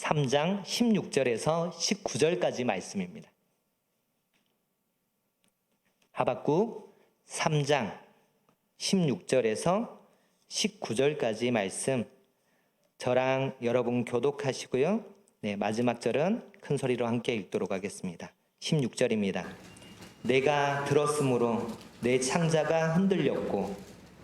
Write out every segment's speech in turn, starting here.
3장 16절에서 19절까지 말씀입니다. 하박국 3장 16절에서 19절까지 말씀, 저랑 여러분 교독하시고요. 마지막 절은 큰 소리로 함께 읽도록 하겠습니다. 16절입니다. 내가 들었으므로 내 창자가 흔들렸고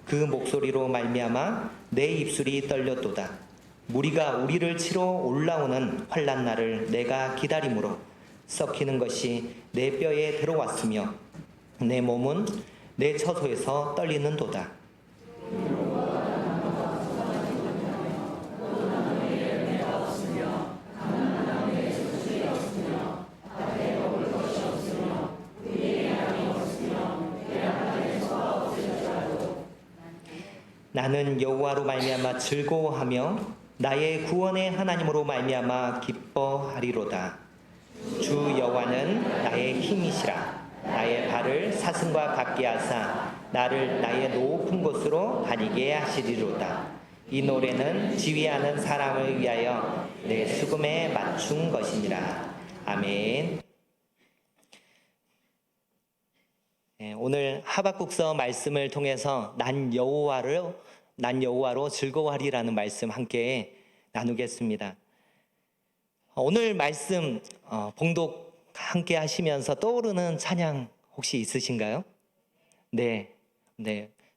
그 목소리로 말미암아 내 입술이 떨렸도다. 무리가 우리를 치러 올라오는 환난 날을 내가 기다림으로 썩히는 것이 내 뼈에 들어왔으며 내 몸은 내 처소에서 떨리는도다. 나는 여호와로 말미암아 즐거워하며 나의 구원의 하나님으로 말미암아 기뻐하리로다. 주 여호와는 나의 힘이시라. 나의 발을 사슴과 같게 하사 나를 나의 높은 곳으로 다니게 하시리로다. 이 노래는 지휘하는 사람을 위하여 내 수금에 맞춘 것이니라. 아멘. 오늘 하박국서 말씀을 통해서 난 여호와로 즐거워하리라는 말씀 함께 나누겠습니다. 오늘 말씀 봉독 함께 하시면서 떠오르는 찬양 혹시 있으신가요?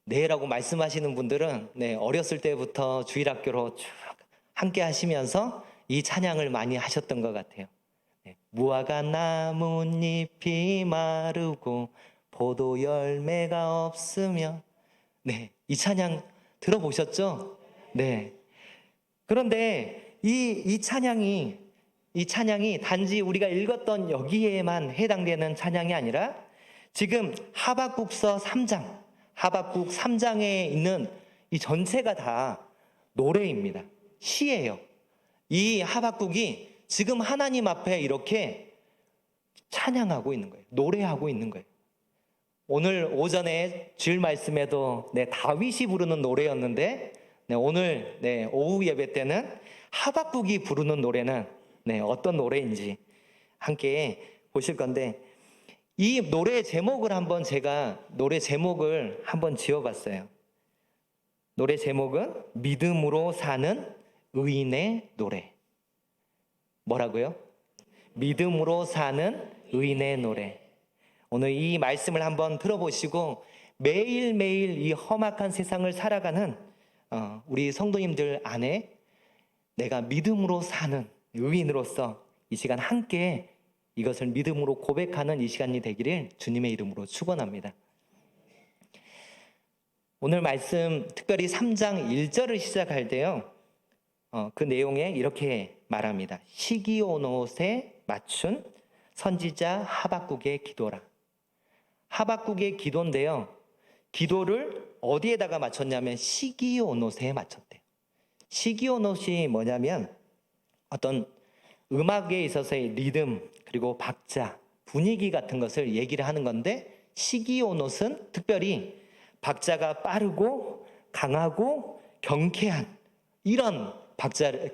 네라고 말씀하시는 분들은 어렸을 때부터 주일학교로 쭉 함께 하시면서 이 찬양을 많이 하셨던 것 같아요. 무화과 나뭇잎이 마르고 포도 열매가 없으며, 이 찬양 들어보셨죠? 그런데 이 찬양이 단지 우리가 읽었던 여기에만 해당되는 찬양이 아니라 지금 하박국 3장에 있는 이 전체가 다 노래입니다. 시예요. 이 하박국이 지금 하나님 앞에 이렇게 찬양하고 있는 거예요. 노래하고 있는 거예요. 오늘 오전에 주일 말씀에도 다윗이 부르는 노래였는데 오늘 오후 예배 때는 하박국이 부르는 노래는 어떤 노래인지 함께 보실 건데, 이 노래 제목을 제가 지어봤어요. 노래 제목은 믿음으로 사는 의인의 노래. 뭐라고요? 믿음으로 사는 의인의 노래. 오늘 이 말씀을 한번 들어보시고 매일매일 이 험악한 세상을 살아가는 우리 성도님들 안에 내가 믿음으로 사는 의인으로서 이 시간 함께 이것을 믿음으로 고백하는 이 시간이 되기를 주님의 이름으로 축원합니다. 오늘 말씀 특별히 3장 1절을 시작할 때요, 그 내용에 이렇게 말합니다. 시기오노스에 맞춘 선지자 하박국의 기도라. 하박국의 기도인데요, 기도를 어디에다가 맞췄냐면 시기오노스에 맞췄대요. 시기오노스이 뭐냐면 어떤 음악에 있어서의 리듬 그리고 박자, 분위기 같은 것을 얘기를 하는 건데, 시기오노스는 특별히 박자가 빠르고 강하고 경쾌한 이런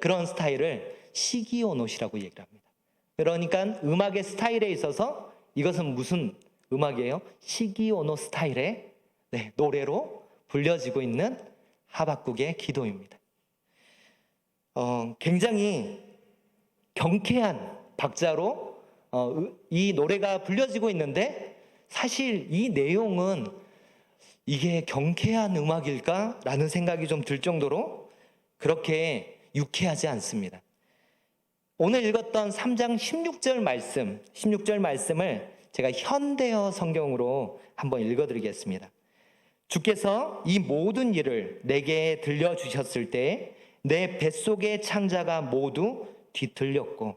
그런 스타일을 시기오노스라고 얘기를 합니다. 그러니까 음악의 스타일에 있어서 이것은 무슨 음악이에요? 시기오노 스타일의 노래로 불려지고 있는 하박국의 기도입니다. 굉장히 경쾌한 박자로 이 노래가 불려지고 있는데, 사실 이 내용은 이게 경쾌한 음악일까? 라는 생각이 좀 들 정도로 그렇게 유쾌하지 않습니다. 오늘 읽었던 3장 16절 말씀을 제가 현대어 성경으로 한번 읽어드리겠습니다. 주께서 이 모든 일을 내게 들려주셨을 때 내 뱃속의 창자가 모두 뒤틀렸고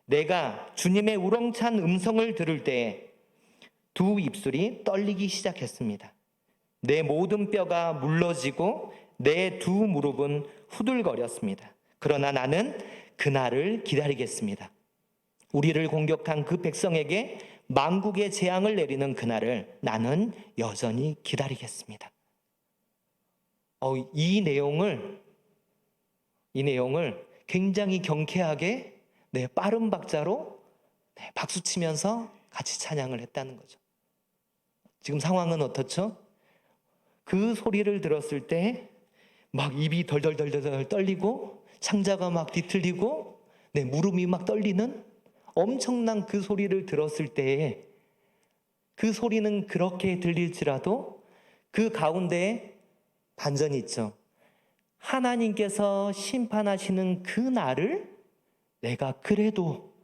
내가 주님의 우렁찬 음성을 들을 때에 두 입술이 떨리기 시작했습니다. 내 모든 뼈가 물러지고 내 두 무릎은 후들거렸습니다. 그러나 나는 그날을 기다리겠습니다. 우리를 공격한 그 백성에게 만국의 재앙을 내리는 그날을 나는 여전히 기다리겠습니다. 이 내용을 굉장히 경쾌하게 빠른 박자로 박수 치면서 같이 찬양을 했다는 거죠. 지금 상황은 어떻죠? 그 소리를 들었을 때 막 입이 덜덜덜덜 떨리고 창자가 막 뒤틀리고 무릎이 막 떨리는 엄청난 그 소리를 들었을 때에 그 소리는 그렇게 들릴지라도 그 가운데에 반전이 있죠. 하나님께서 심판하시는 그 날을 내가 그래도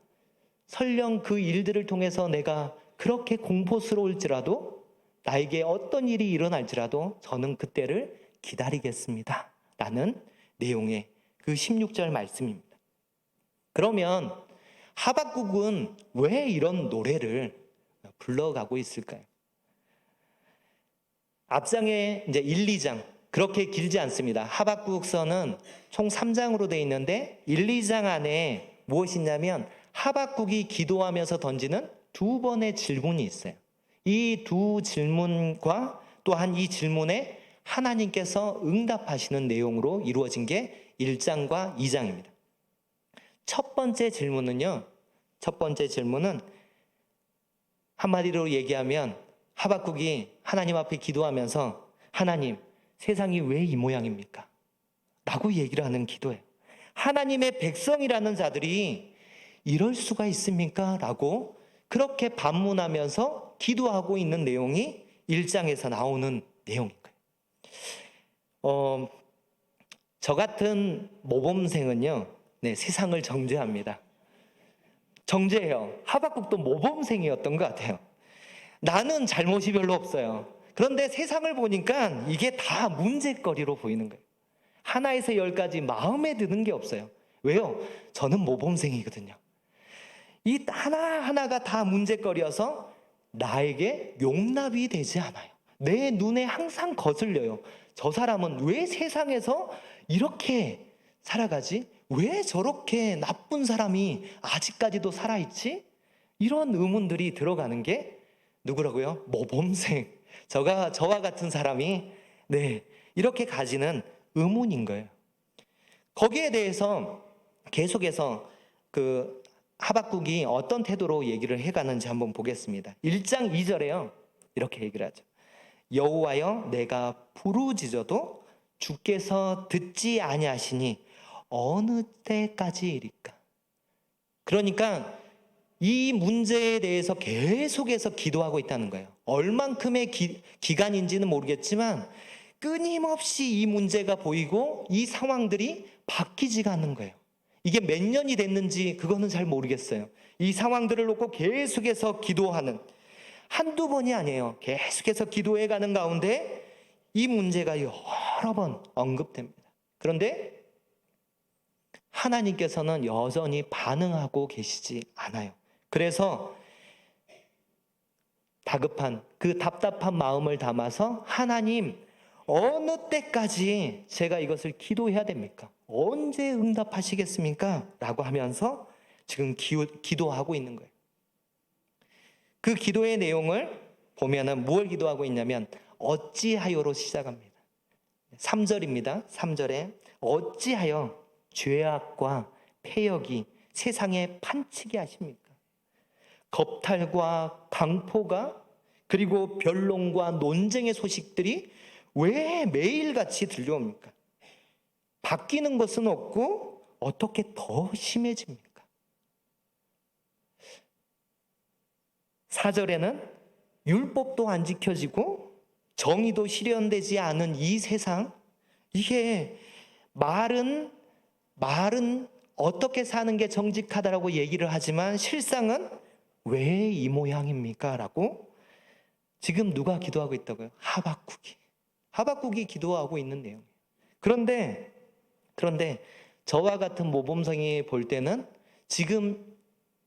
설령 그 일들을 통해서 내가 그렇게 공포스러울지라도 나에게 어떤 일이 일어날지라도 저는 그때를 기다리겠습니다 라는 내용의 그 16절 말씀입니다. 그러면 하박국은 왜 이런 노래를 불러가고 있을까요? 앞장에 이제 1, 2장 그렇게 길지 않습니다. 하박국서는 총 3장으로 되어 있는데 1, 2장 안에 무엇이 있냐면 하박국이 기도하면서 던지는 두 번의 질문이 있어요. 이 두 질문과 또한 이 질문에 하나님께서 응답하시는 내용으로 이루어진 게 1장과 2장입니다. 첫 번째 질문은 한마디로 얘기하면 하박국이 하나님 앞에 기도하면서 하나님, 세상이 왜 이 모양입니까? 라고 얘기를 하는 기도예요. 하나님의 백성이라는 자들이 이럴 수가 있습니까? 라고 그렇게 반문하면서 기도하고 있는 내용이 1장에서 나오는 내용인 거예요. 저 같은 모범생은요, 세상을 정죄합니다. 정죄해요. 하박국도 모범생이었던 것 같아요. 나는 잘못이 별로 없어요. 그런데 세상을 보니까 이게 다 문제거리로 보이는 거예요. 하나에서 10까지 마음에 드는 게 없어요. 왜요? 저는 모범생이거든요. 이 하나하나가 다 문제거리여서 나에게 용납이 되지 않아요. 내 눈에 항상 거슬려요. 저 사람은 왜 세상에서 이렇게 살아가지? 왜 저렇게 나쁜 사람이 아직까지도 살아있지? 이런 의문들이 들어가는 게 누구라고요? 모범생. 저와 같은 사람이 이렇게 가지는 의문인 거예요. 거기에 대해서 계속해서 그 하박국이 어떤 태도로 얘기를 해가는지 한번 보겠습니다. 1장 2절에요. 이렇게 얘기를 하죠. 여호와여, 내가 부르짖어도 주께서 듣지 아니하시니 어느 때까지일까? 그러니까 이 문제에 대해서 계속해서 기도하고 있다는 거예요. 얼만큼의 기간인지는 모르겠지만 끊임없이 이 문제가 보이고 이 상황들이 바뀌지가 않는 거예요. 이게 몇 년이 됐는지 그거는 잘 모르겠어요. 이 상황들을 놓고 계속해서 기도하는, 한두 번이 아니에요. 계속해서 기도해가는 가운데 이 문제가 여러 번 언급됩니다. 그런데 하나님께서는 여전히 반응하고 계시지 않아요. 그래서 다급한 그 답답한 마음을 담아서 하나님, 어느 때까지 제가 이것을 기도해야 됩니까? 언제 응답하시겠습니까? 라고 하면서 지금 기도하고 있는 거예요. 그 기도의 내용을 보면은 뭘 기도하고 있냐면 어찌하여로 시작합니다. 3절입니다. 3절에 어찌하여 죄악과 패역이 세상에 판치게 하십니까? 겁탈과 강포가 그리고 변론과 논쟁의 소식들이 왜 매일같이 들려옵니까? 바뀌는 것은 없고 어떻게 더 심해집니까? 4절에는 율법도 안 지켜지고 정의도 실현되지 않은 이 세상, 이게 말은 어떻게 사는 게 정직하다라고 얘기를 하지만 실상은 왜 이 모양입니까? 라고 지금 누가 기도하고 있다고요? 하박국이 기도하고 있는 내용이에요. 그런데 저와 같은 모범생이 볼 때는 지금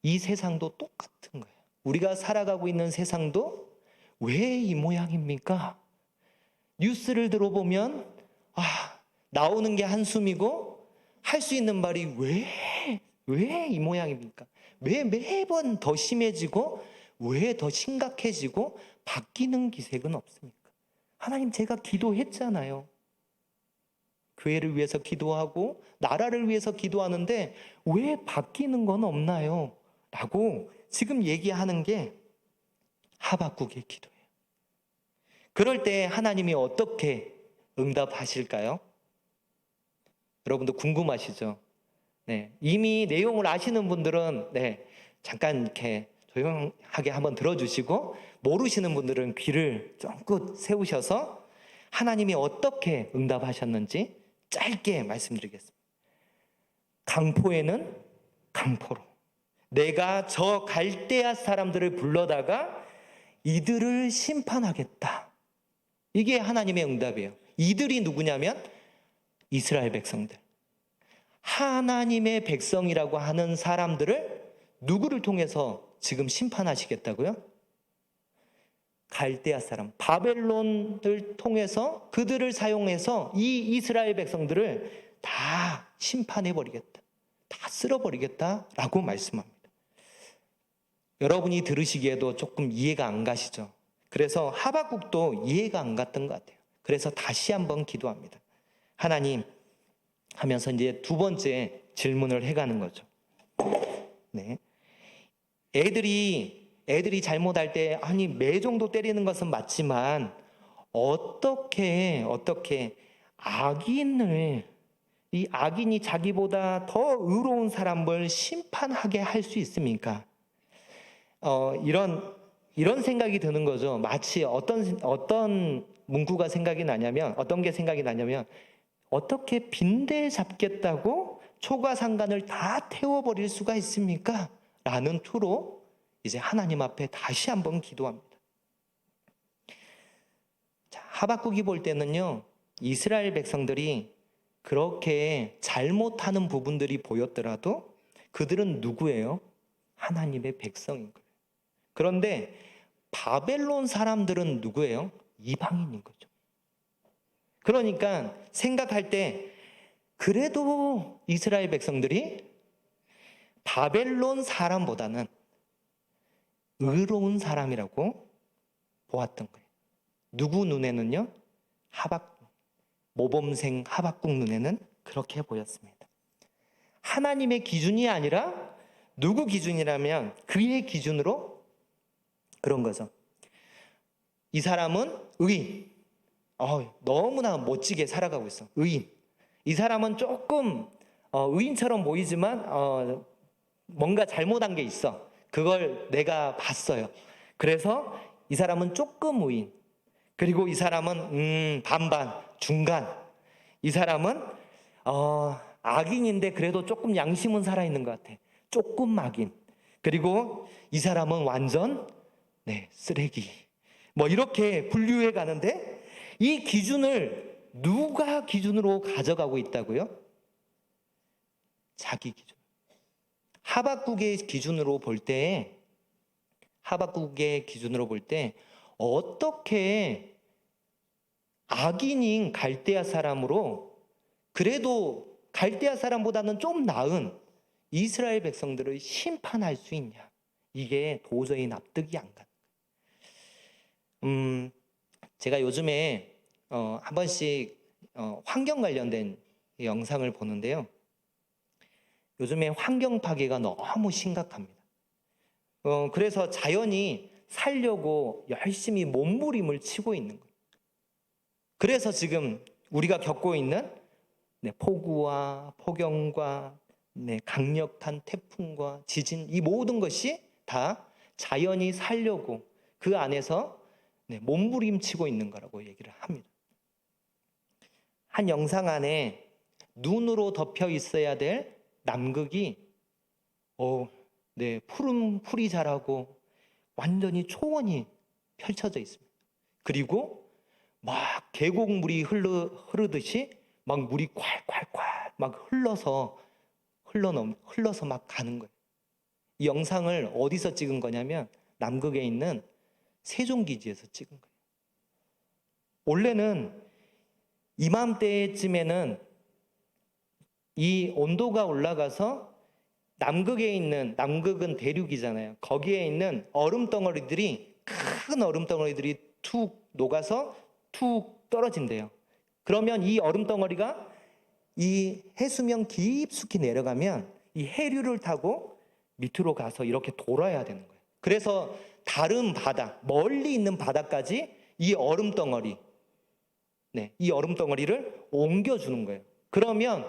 이 세상도 똑같은 거예요. 우리가 살아가고 있는 세상도 왜 이 모양입니까? 뉴스를 들어보면 나오는 게 한숨이고 할 수 있는 말이 왜 이 모양입니까? 왜 매번 더 심해지고 왜 더 심각해지고 바뀌는 기색은 없습니까? 하나님, 제가 기도했잖아요. 교회를 위해서 기도하고 나라를 위해서 기도하는데 왜 바뀌는 건 없나요? 라고 지금 얘기하는 게 하박국의 기도예요. 그럴 때 하나님이 어떻게 응답하실까요? 여러분도 궁금하시죠? 네, 이미 내용을 아시는 분들은 잠깐 이렇게 조용하게 한번 들어주시고, 모르시는 분들은 귀를 쫑긋 세우셔서 하나님이 어떻게 응답하셨는지 짧게 말씀드리겠습니다. 강포에는 강포로 내가 저 갈대아 사람들을 불러다가 이들을 심판하겠다. 이게 하나님의 응답이에요. 이들이 누구냐면 이스라엘 백성들. 하나님의 백성이라고 하는 사람들을 누구를 통해서 지금 심판하시겠다고요? 갈대아 사람, 바벨론을 통해서 그들을 사용해서 이 이스라엘 백성들을 다 심판해버리겠다. 다 쓸어버리겠다라고 말씀합니다. 여러분이 들으시기에도 조금 이해가 안 가시죠? 그래서 하박국도 이해가 안 갔던 것 같아요. 그래서 다시 한번 기도합니다. 하나님 하면서 이제 두 번째 질문을 해가는 거죠. 네. 애들이 잘못할 때 아니 매 정도 때리는 것은 맞지만 어떻게 악인을, 이 악인이 자기보다 더 의로운 사람을 심판하게 할 수 있습니까? 이런 생각이 드는 거죠. 마치 어떤 문구가 생각이 나냐면, 어떤 게 생각이 나냐면, 어떻게 빈대 잡겠다고 초가상간을 다 태워버릴 수가 있습니까? 라는 투로 이제 하나님 앞에 다시 한번 기도합니다. 자, 하박국이 볼 때는요, 이스라엘 백성들이 그렇게 잘못하는 부분들이 보였더라도 그들은 누구예요? 하나님의 백성인 거예요. 그런데 바벨론 사람들은 누구예요? 이방인인 거죠. 그러니까 생각할 때 그래도 이스라엘 백성들이 바벨론 사람보다는 의로운 사람이라고 보았던 거예요. 누구 눈에는요? 모범생 하박국 눈에는 그렇게 보였습니다. 하나님의 기준이 아니라 누구 기준이라면 그의 기준으로 그런 거죠. 이 사람은 의인. 너무나 멋지게 살아가고 있어. 의인. 이 사람은 조금 의인처럼 보이지만 뭔가 잘못한 게 있어. 그걸 내가 봤어요. 그래서 이 사람은 조금 의인. 그리고 이 사람은 반반, 중간. 이 사람은 악인인데 그래도 조금 양심은 살아있는 것 같아. 조금 악인. 그리고 이 사람은 완전 쓰레기. 뭐 이렇게 분류해 가는데, 이 기준을 누가 기준으로 가져가고 있다고요? 자기 기준. 하박국의 기준으로 볼 때 어떻게 악인인 갈대아 사람으로 그래도 갈대아 사람보다는 좀 나은 이스라엘 백성들을 심판할 수 있냐? 이게 도저히 납득이 안 가는 거예요. 제가 요즘에 한 번씩 환경 관련된 영상을 보는데요. 요즘에 환경 파괴가 너무 심각합니다. 그래서 자연이 살려고 열심히 몸부림을 치고 있는 거예요. 그래서 지금 우리가 겪고 있는 폭우와 폭염과 강력한 태풍과 지진, 이 모든 것이 다 자연이 살려고 그 안에서 몸부림치고 있는 거라고 얘기를 합니다. 한 영상 안에 눈으로 덮여 있어야 될 남극이 푸른 풀이 자라고 완전히 초원이 펼쳐져 있습니다. 그리고 막 계곡물이 흐르듯이 막 물이 콸콸콸 막 흘러서 막 가는 거예요. 이 영상을 어디서 찍은 거냐면 남극에 있는 세종기지에서 찍은 거예요. 원래는 이맘때쯤에는 이 온도가 올라가서 남극은 대륙이잖아요. 거기에 있는 큰 얼음덩어리들이 툭 녹아서 툭 떨어진대요. 그러면 이 얼음덩어리가 이 해수면 깊숙이 내려가면 이 해류를 타고 밑으로 가서 이렇게 돌아야 되는 거예요. 그래서 다른 바다, 멀리 있는 바다까지 이 얼음덩어리, 이 얼음덩어리를 옮겨주는 거예요. 그러면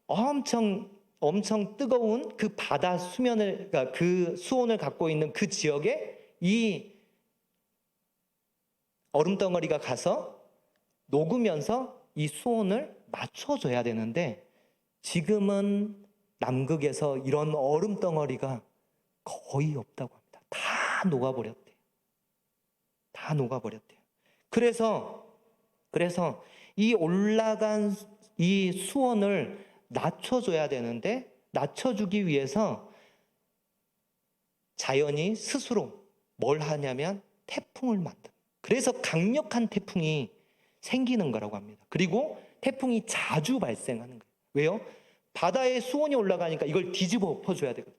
엄청 뜨거운 그 바다 수면을, 그러니까 그 수온을 갖고 있는 그 지역에 이 얼음덩어리가 가서 녹으면서 이 수온을 맞춰줘야 되는데, 지금은 남극에서 이런 얼음덩어리가 거의 없다고 합니다. 다 녹아버렸대요. 다 녹아버렸대요. 그래서 이 올라간 이 수온을 낮춰줘야 되는데, 낮춰주기 위해서 자연이 스스로 뭘 하냐면 태풍을 만듭니다. 그래서 강력한 태풍이 생기는 거라고 합니다. 그리고 태풍이 자주 발생하는 거예요. 왜요? 바다의 수온이 올라가니까 이걸 뒤집어 엎어줘야 되거든요.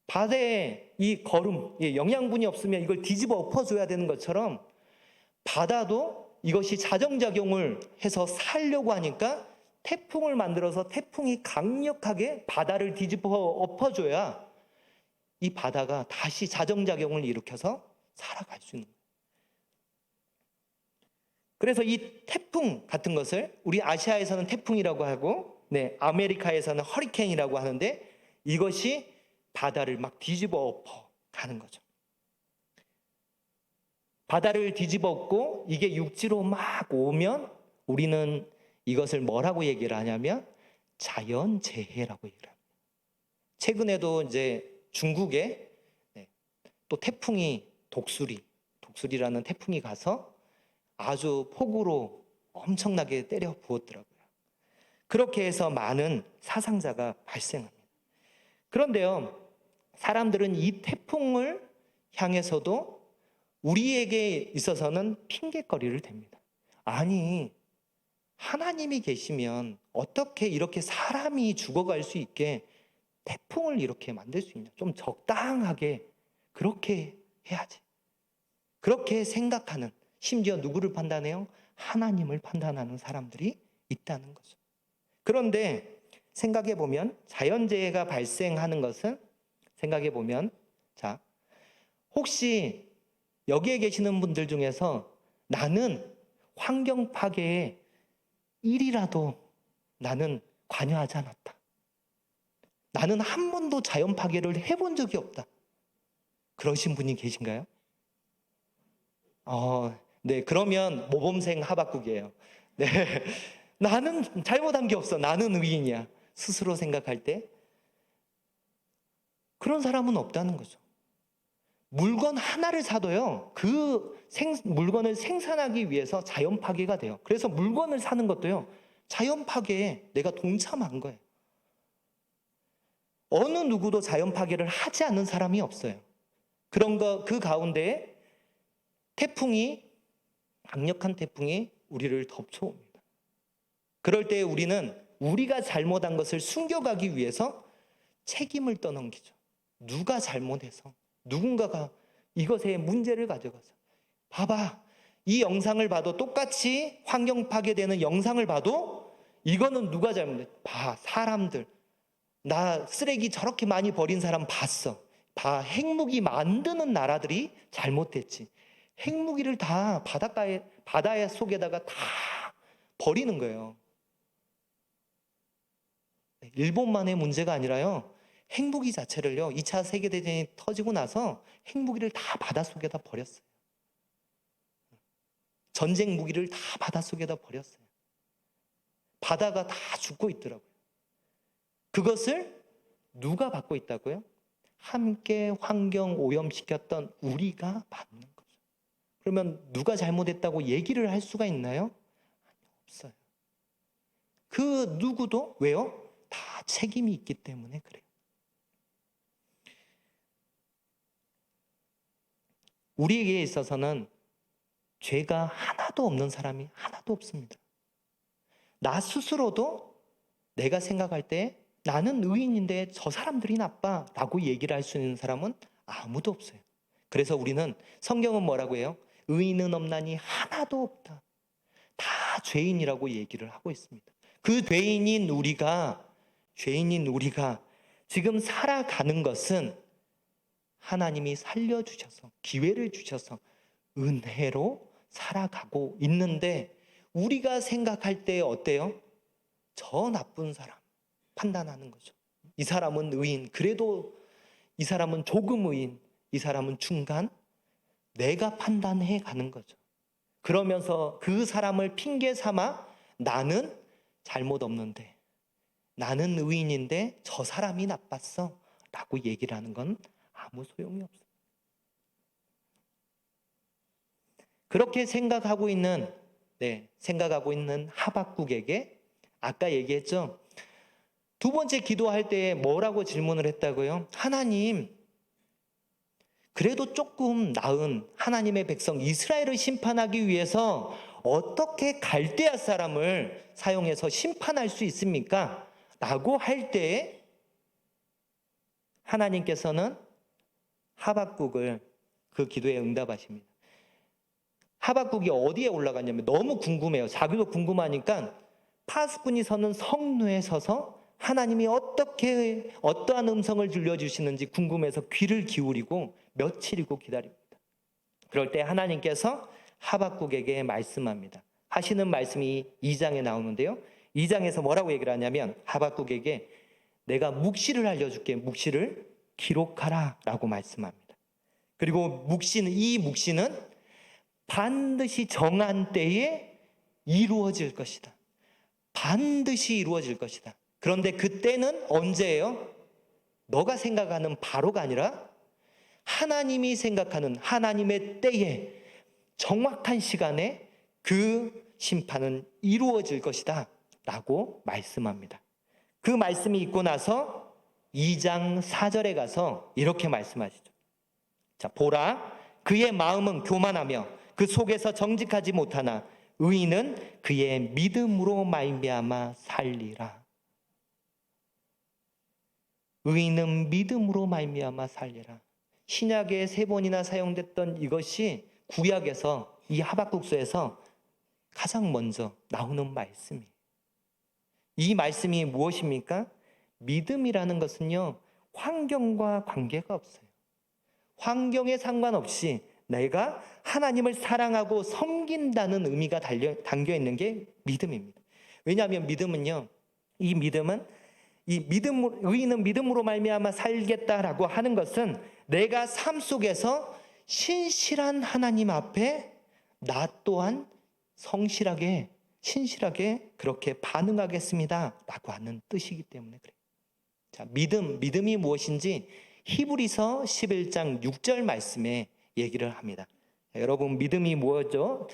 바다에 이 거름, 영양분이 없으면 이걸 뒤집어 엎어줘야 되는 것처럼 바다도 이것이 자정작용을 해서 살려고 하니까 태풍을 만들어서 태풍이 강력하게 바다를 뒤집어 엎어줘야 이 바다가 다시 자정작용을 일으켜서 살아갈 수 있는 거예요. 그래서 이 태풍 같은 것을 우리 아시아에서는 태풍이라고 하고, 아메리카에서는 허리케인이라고 하는데, 이것이 바다를 막 뒤집어 엎어 가는 거죠. 바다를 뒤집어 엎고 이게 육지로 막 오면 우리는 이것을 뭐라고 얘기를 하냐면 자연재해라고 얘기를 합니다. 최근에도 이제 중국에 또 태풍이 독수리라는 태풍이 가서 아주 폭우로 엄청나게 때려 부었더라고요. 그렇게 해서 많은 사상자가 발생합니다. 그런데요, 사람들은 이 태풍을 향해서도 우리에게 있어서는 핑계거리를 댑니다. 아니, 하나님이 계시면 어떻게 이렇게 사람이 죽어갈 수 있게 태풍을 이렇게 만들 수 있냐? 좀 적당하게 그렇게 해야지. 그렇게 생각하는, 심지어 누구를 판단해요? 하나님을 판단하는 사람들이 있다는 거죠. 그런데 생각해 보면 자연재해가 발생하는 것은, 생각해 보면, 자, 혹시 여기에 계시는 분들 중에서 나는 환경 파괴에 1이라도 나는 관여하지 않았다, 나는 한 번도 자연 파괴를 해본 적이 없다, 그러신 분이 계신가요? 네, 그러면 모범생 하박국이에요. 네, 나는 잘못한 게 없어, 나는 의인이야, 스스로 생각할 때 그런 사람은 없다는 거죠. 물건 하나를 사도요, 그 물건을 생산하기 위해서 자연 파괴가 돼요. 그래서 물건을 사는 것도요, 자연 파괴에 내가 동참한 거예요. 어느 누구도 자연 파괴를 하지 않는 사람이 없어요. 그 가운데에 강력한 태풍이 우리를 덮쳐옵니다. 그럴 때 우리는 우리가 잘못한 것을 숨겨가기 위해서 책임을 떠넘기죠. 누가 잘못해서 누군가가 이것에 문제를 가져가서, 봐봐, 이 영상을 봐도, 똑같이 환경 파괴되는 영상을 봐도 이거는 누가 잘못해? 봐, 사람들, 나 쓰레기 저렇게 많이 버린 사람 봤어. 봐, 핵무기 만드는 나라들이 잘못했지. 핵무기를 다 바다 속에다가 다 버리는 거예요. 일본만의 문제가 아니라요, 핵무기 자체를요, 2차 세계대전이 터지고 나서 핵무기를 다 바닷속에다 버렸어요. 전쟁 무기를 다 바닷속에다 버렸어요. 바다가 다 죽고 있더라고요. 그것을 누가 받고 있다고요? 함께 환경 오염시켰던 우리가 받는 거죠. 그러면 누가 잘못했다고 얘기를 할 수가 있나요? 없어요. 그 누구도, 왜요? 다 책임이 있기 때문에 그래요. 우리에게 있어서는 죄가 하나도 없는 사람이 하나도 없습니다. 나 스스로도 내가 생각할 때 나는 의인인데 저 사람들이 나빠 라고 얘기를 할 수 있는 사람은 아무도 없어요. 그래서 우리는, 성경은 뭐라고 해요? 의인은 없나니 하나도 없다. 다 죄인이라고 얘기를 하고 있습니다. 그 죄인인 우리가 지금 살아가는 것은 하나님이 살려주셔서, 기회를 주셔서 은혜로 살아가고 있는데, 우리가 생각할 때 어때요? 저 나쁜 사람 판단하는 거죠. 이 사람은 의인, 그래도 이 사람은 조금 의인, 이 사람은 중간, 내가 판단해 가는 거죠. 그러면서 그 사람을 핑계 삼아 나는 잘못 없는데, 나는 의인인데 저 사람이 나빴어 라고 얘기를 하는 건 아무 소용이 없어요. 그렇게 생각하고 있는 하박국에게 아까 얘기했죠. 두 번째 기도할 때 뭐라고 질문을 했다고요? 하나님, 그래도 조금 나은 하나님의 백성 이스라엘을 심판하기 위해서 어떻게 갈대아 사람을 사용해서 심판할 수 있습니까? 라고 할 때 하나님께서는 하박국을 그 기도에 응답하십니다. 하박국이 어디에 올라갔냐면, 너무 궁금해요. 자기도 궁금하니까 파수꾼이 서는 성루에 서서 하나님이 어떠한 음성을 들려주시는지 궁금해서 귀를 기울이고 며칠이고 기다립니다. 그럴 때 하나님께서 하박국에게 말씀합니다. 하시는 말씀이 2장에 나오는데요. 2장에서 뭐라고 얘기를 하냐면, 하박국에게 내가 묵시를 알려줄게. 묵시를 기록하라 라고 말씀합니다. 그리고 이 묵시는 반드시 정한 때에 이루어질 것이다. 반드시 이루어질 것이다. 그런데 그때는 언제예요? 너가 생각하는 바로가 아니라 하나님이 생각하는 하나님의 때에, 정확한 시간에 그 심판은 이루어질 것이다 라고 말씀합니다. 그 말씀이 있고 나서 2장 4절에 가서 이렇게 말씀하시죠. 자, 보라, 그의 마음은 교만하며 그 속에서 정직하지 못하나 의인은 그의 믿음으로 말미암아 살리라. 의인은 믿음으로 말미암아 살리라. 신약에 3번이나 사용됐던 이것이 구약에서, 이 하박국서에서 가장 먼저 나오는 말씀이에요. 이 말씀이 무엇입니까? 믿음이라는 것은요, 환경과 관계가 없어요. 환경에 상관없이 내가 하나님을 사랑하고 섬긴다는 의미가 담겨 있는 게 믿음입니다. 왜냐하면 의인은 믿음으로 말미암아 살겠다라고 하는 것은 내가 삶 속에서 신실한 하나님 앞에 나 또한 신실하게 그렇게 반응하겠습니다라고 하는 뜻이기 때문에 그래요. 자, 믿음이 무엇인지 히브리서 11장 6절 말씀에 얘기를 합니다. 자, 여러분, 믿음이 뭐죠?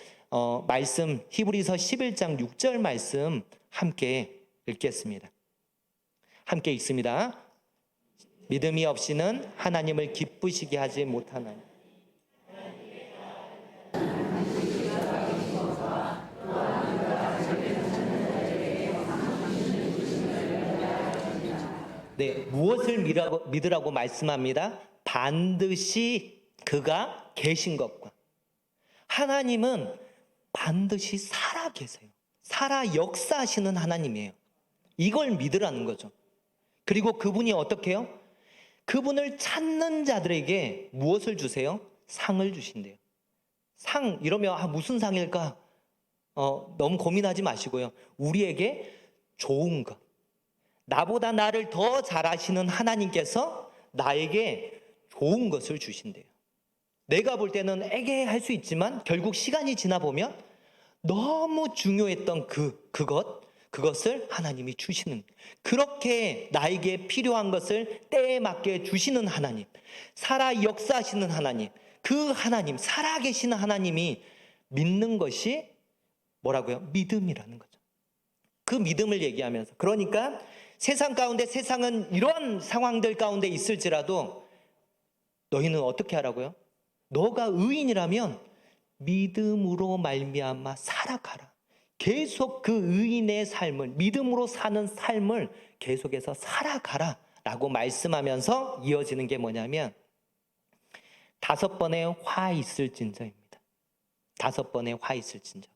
말씀 히브리서 11장 6절 말씀 함께 읽겠습니다. 함께 읽습니다. 믿음이 없이는 하나님을 기쁘시게 하지 못하나니. 네, 무엇을 믿으라고 말씀합니다? 반드시 그가 계신 것과, 하나님은 반드시 살아 계세요. 살아 역사하시는 하나님이에요. 이걸 믿으라는 거죠. 그리고 그분이 어떻게 해요? 그분을 찾는 자들에게 무엇을 주세요? 상을 주신대요. 상 이러면 무슨 상일까? 너무 고민하지 마시고요. 우리에게 좋은 것, 나보다 나를 더 잘 아시는 하나님께서 나에게 좋은 것을 주신대요. 내가 볼 때는 애매할 수 있지만 결국 시간이 지나 보면 너무 중요했던 그것을 하나님이 주시는, 그렇게 나에게 필요한 것을 때에 맞게 주시는 하나님, 살아 역사하시는 하나님, 그 하나님, 살아계시는 하나님이 믿는 것이 뭐라고요? 믿음이라는 거죠. 그 믿음을 얘기하면서, 그러니까 세상은 이런 상황들 가운데 있을지라도 너희는 어떻게 하라고요? 너가 의인이라면 믿음으로 말미암아 살아가라. 계속 그 의인의 삶을, 믿음으로 사는 삶을 계속해서 살아가라 라고 말씀하면서 이어지는 게 뭐냐면 5번의 화 있을진저입니다. 5번의 화 있을진저.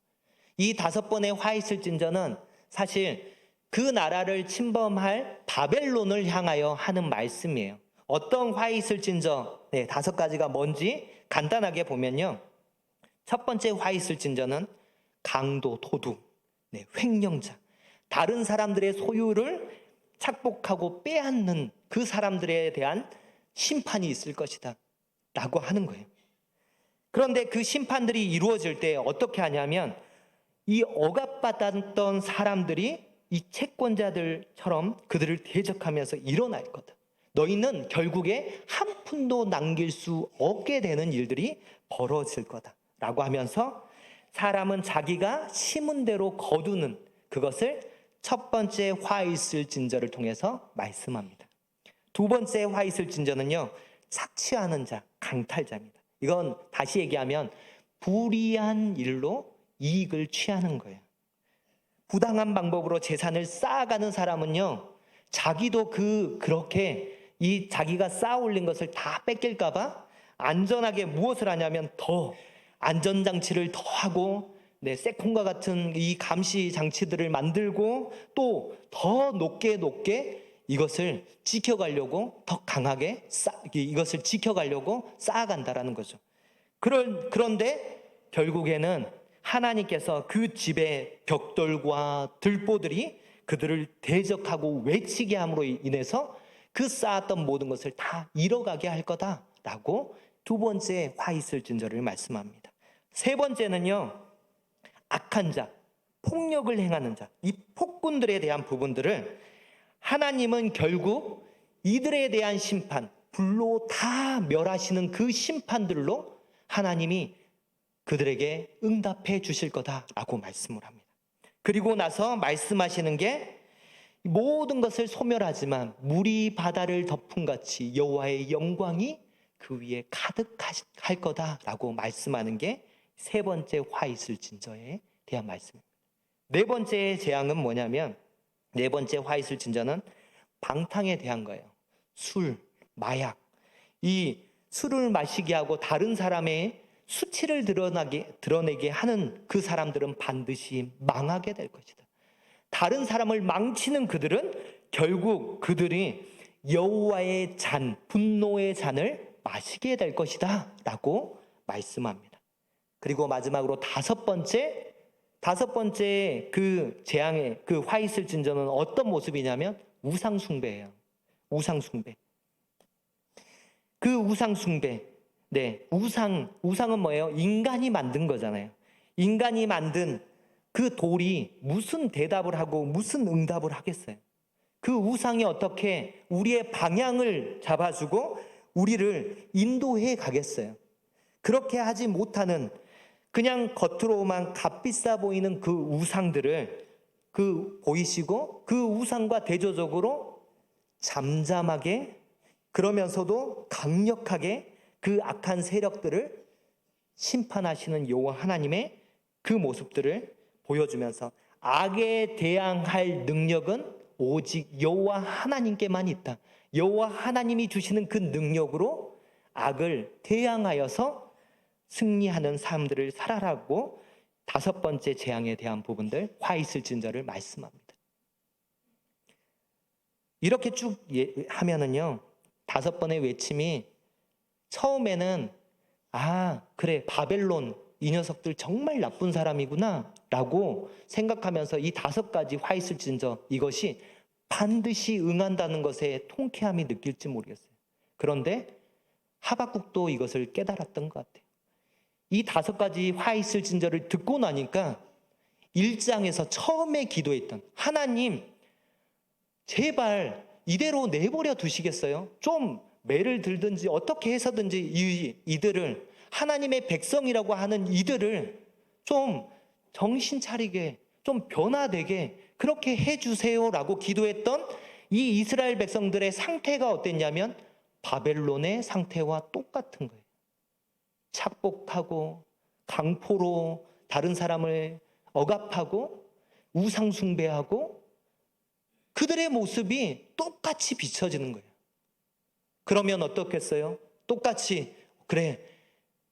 이 5번의 화 있을 진저는 사실 그 나라를 침범할 바벨론을 향하여 하는 말씀이에요. 어떤 화 있을 진저, 5가지가 뭔지 간단하게 보면요. 첫 번째 화 있을 진저는 강도, 도둑, 횡령자, 다른 사람들의 소유를 착복하고 빼앗는 그 사람들에 대한 심판이 있을 것이다 라고 하는 거예요. 그런데 그 심판들이 이루어질 때 어떻게 하냐면 이 억압받았던 사람들이 이 채권자들처럼 그들을 대적하면서 일어날 거다. 너희는 결국에 한 푼도 남길 수 없게 되는 일들이 벌어질 거다 라고 하면서 사람은 자기가 심은 대로 거두는 그것을 첫 번째 화 있을 진저를 통해서 말씀합니다. 두 번째 화 있을 진저는요, 착취하는 자, 강탈자입니다. 이건 다시 얘기하면 불의한 일로 이익을 취하는 거예요. 부당한 방법으로 재산을 쌓아가는 사람은요, 자기도 그렇게 이 자기가 쌓아 올린 것을 다 뺏길까봐 안전하게 무엇을 하냐면 더 안전장치를 더 하고, 세콘과 같은 이 감시 장치들을 만들고 또 더 높게 이것을 지켜가려고 더 강하게 이것을 지켜가려고 쌓아간다라는 거죠. 그런데 결국에는 하나님께서 그 집의 벽돌과 들보들이 그들을 대적하고 외치게 함으로 인해서 그 쌓았던 모든 것을 다 잃어가게 할 거다라고 두 번째 화 있을 진저를 말씀합니다. 세 번째는요, 악한 자, 폭력을 행하는 자, 이 폭군들에 대한 부분들을 하나님은 결국 이들에 대한 심판, 불로 다 멸하시는 그 심판들로 하나님이 그들에게 응답해 주실 거다라고 말씀을 합니다. 그리고 나서 말씀하시는 게 모든 것을 소멸하지만 물이 바다를 덮은 같이 여호와의 영광이 그 위에 가득할 거다라고 말씀하는 게 세 번째 화 있을 진저에 대한 말씀입니다. 네 번째 재앙은 뭐냐면, 네 번째 화 있을 진저는 방탕에 대한 거예요. 술, 마약, 이 술을 마시게 하고 다른 사람의 수치를 드러내게 하는 그 사람들은 반드시 망하게 될 것이다. 다른 사람을 망치는 그들은 결국 그들이 여호와의 잔, 분노의 잔을 마시게 될 것이다 라고 말씀합니다. 그리고 마지막으로 다섯 번째 그 재앙의 그 화 있을 진저는 어떤 모습이냐면 우상숭배예요. 우상숭배. 그 우상숭배. 우상은 뭐예요? 인간이 만든 거잖아요. 인간이 만든 그 돌이 무슨 대답을 하고 무슨 응답을 하겠어요? 그 우상이 어떻게 우리의 방향을 잡아주고 우리를 인도해 가겠어요? 그렇게 하지 못하는, 그냥 겉으로만 값비싸 보이는 그 우상들을 보이시고 그 우상과 대조적으로 잠잠하게, 그러면서도 강력하게 그 악한 세력들을 심판하시는 여호와 하나님의 그 모습들을 보여주면서 악에 대항할 능력은 오직 여호와 하나님께만 있다. 여호와 하나님이 주시는 그 능력으로 악을 대항하여서 승리하는 삶들을 살아라고 다섯 번째 재앙에 대한 부분들, 화 있을 진저를 말씀합니다. 이렇게 쭉 하면은요, 다섯 번의 외침이 처음에는 그래, 바벨론 이 녀석들 정말 나쁜 사람이구나 라고 생각하면서 이 다섯 가지 화 있을 진저, 이것이 반드시 응한다는 것에 통쾌함이 느낄지 모르겠어요. 그런데 하박국도 이것을 깨달았던 것 같아요. 이 다섯 가지 화 있을 진저를 듣고 나니까 1장에서 처음에 기도했던 하나님, 제발 이대로 내버려 두시겠어요? 좀 매를 들든지 어떻게 해서든지 이들을, 하나님의 백성이라고 하는 이들을 좀 정신 차리게, 좀 변화되게 그렇게 해주세요라고 기도했던 이 이스라엘 백성들의 상태가 어땠냐면 바벨론의 상태와 똑같은 거예요. 착복하고 강포로 다른 사람을 억압하고 우상숭배하고 그들의 모습이 똑같이 비춰지는 거예요. 그러면 어떻겠어요? 똑같이 그래,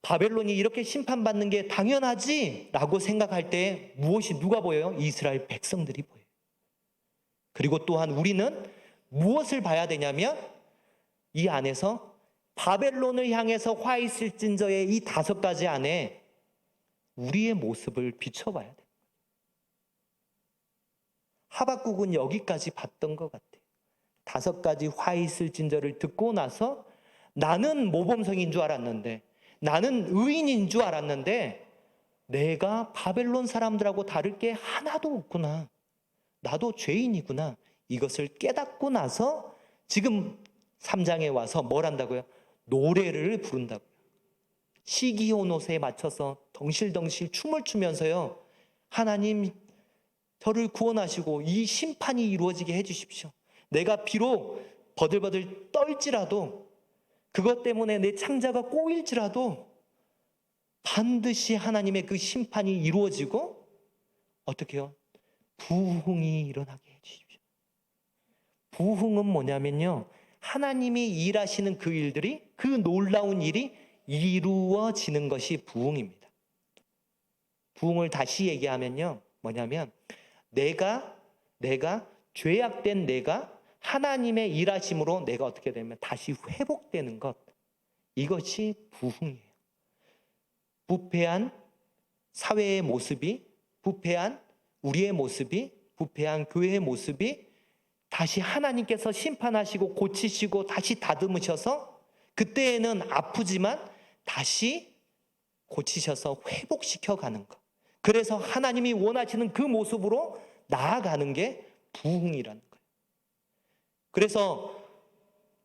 바벨론이 이렇게 심판받는 게 당연하지라고 생각할 때 누가 보여요? 이스라엘 백성들이 보여요. 그리고 또한 우리는 무엇을 봐야 되냐면 이 안에서 바벨론을 향해서 화 있을진저의 이 5가지 안에 우리의 모습을 비춰봐야 돼요. 하박국은 여기까지 봤던 것 같아요. 5가지 화 있을진저를 듣고 나서 나는 모범성인 줄 알았는데, 나는 의인인 줄 알았는데 내가 바벨론 사람들하고 다를 게 하나도 없구나. 나도 죄인이구나. 이것을 깨닫고 나서 지금 3장에 와서 뭘 한다고요? 노래를 부른다고요. 시기온옷에 맞춰서 덩실덩실 춤을 추면서요, 하나님 저를 구원하시고 이 심판이 이루어지게 해주십시오. 내가 비록 버들버들 떨지라도, 그것 때문에 내 창자가 꼬일지라도 반드시 하나님의 그 심판이 이루어지고 어떻게 해요? 부흥이 일어나게 해주십시오. 부흥은 뭐냐면요, 하나님이 일하시는 그 일들이, 그 놀라운 일이 이루어지는 것이 부흥입니다. 부흥을 다시 얘기하면요, 뭐냐면 내가 죄악된 내가 하나님의 일하심으로 내가 어떻게 되면 다시 회복되는 것, 이것이 부흥이에요. 부패한 사회의 모습이, 부패한 우리의 모습이, 부패한 교회의 모습이 다시 하나님께서 심판하시고 고치시고 다시 다듬으셔서, 그때에는 아프지만 다시 고치셔서 회복시켜 가는 것, 그래서 하나님이 원하시는 그 모습으로 나아가는 게 부흥이라는 거예요. 그래서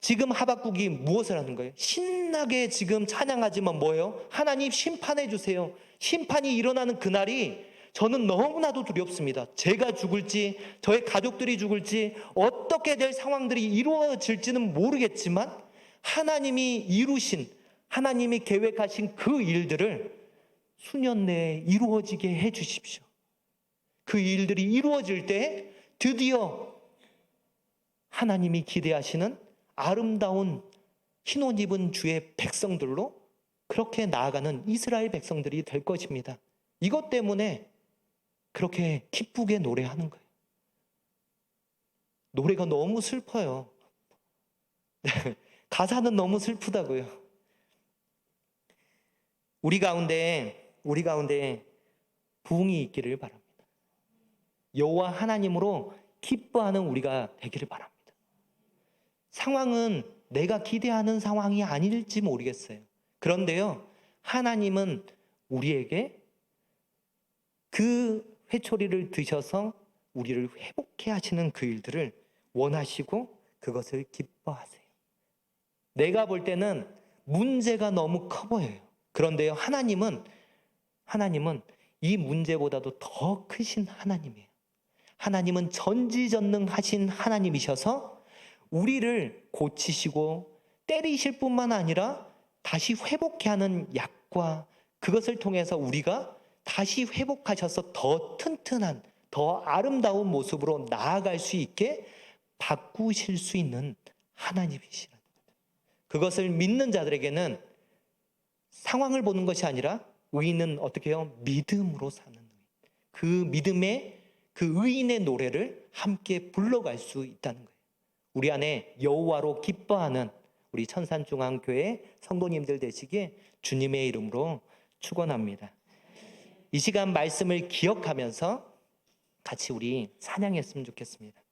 지금 하박국이 무엇을 하는 거예요? 신나게 지금 찬양하지만 뭐예요? 하나님 심판해 주세요. 심판이 일어나는 그날이 저는 너무나도 두렵습니다. 제가 죽을지, 저의 가족들이 죽을지, 어떻게 될 상황들이 이루어질지는 모르겠지만 하나님이 이루신, 하나님이 계획하신 그 일들을 수년 내에 이루어지게 해 주십시오. 그 일들이 이루어질 때 드디어 하나님이 기대하시는 아름다운 흰옷 입은 주의 백성들로 그렇게 나아가는 이스라엘 백성들이 될 것입니다. 이것 때문에 그렇게 기쁘게 노래하는 거예요. 노래가 너무 슬퍼요. 가사는 너무 슬프다고요. 우리 가운데 부흥이 있기를 바랍니다. 여호와 하나님으로 기뻐하는 우리가 되기를 바랍니다. 상황은 내가 기대하는 상황이 아닐지 모르겠어요. 그런데요, 하나님은 우리에게 그 회초리를 드셔서 우리를 회복해 하시는 그 일들을 원하시고 그것을 기뻐하세요. 내가 볼 때는 문제가 너무 커 보여요. 그런데요, 하나님은 이 문제보다도 더 크신 하나님이에요. 하나님은 전지전능하신 하나님이셔서 우리를 고치시고 때리실 뿐만 아니라 다시 회복해 하는 약과, 그것을 통해서 우리가 다시 회복하셔서 더 튼튼한, 더 아름다운 모습으로 나아갈 수 있게 바꾸실 수 있는 하나님이시라는 거예요. 그것을 믿는 자들에게는 상황을 보는 것이 아니라 의인은 어떻게 해요? 믿음으로 사는 의인. 그 믿음의, 그 의인의 노래를 함께 불러갈 수 있다는 거예요. 우리 안에 여호와로 기뻐하는 우리 천산중앙교회 성도님들 되시기에 주님의 이름으로 축원합니다. 이 시간 말씀을 기억하면서 같이 우리 찬양했으면 좋겠습니다.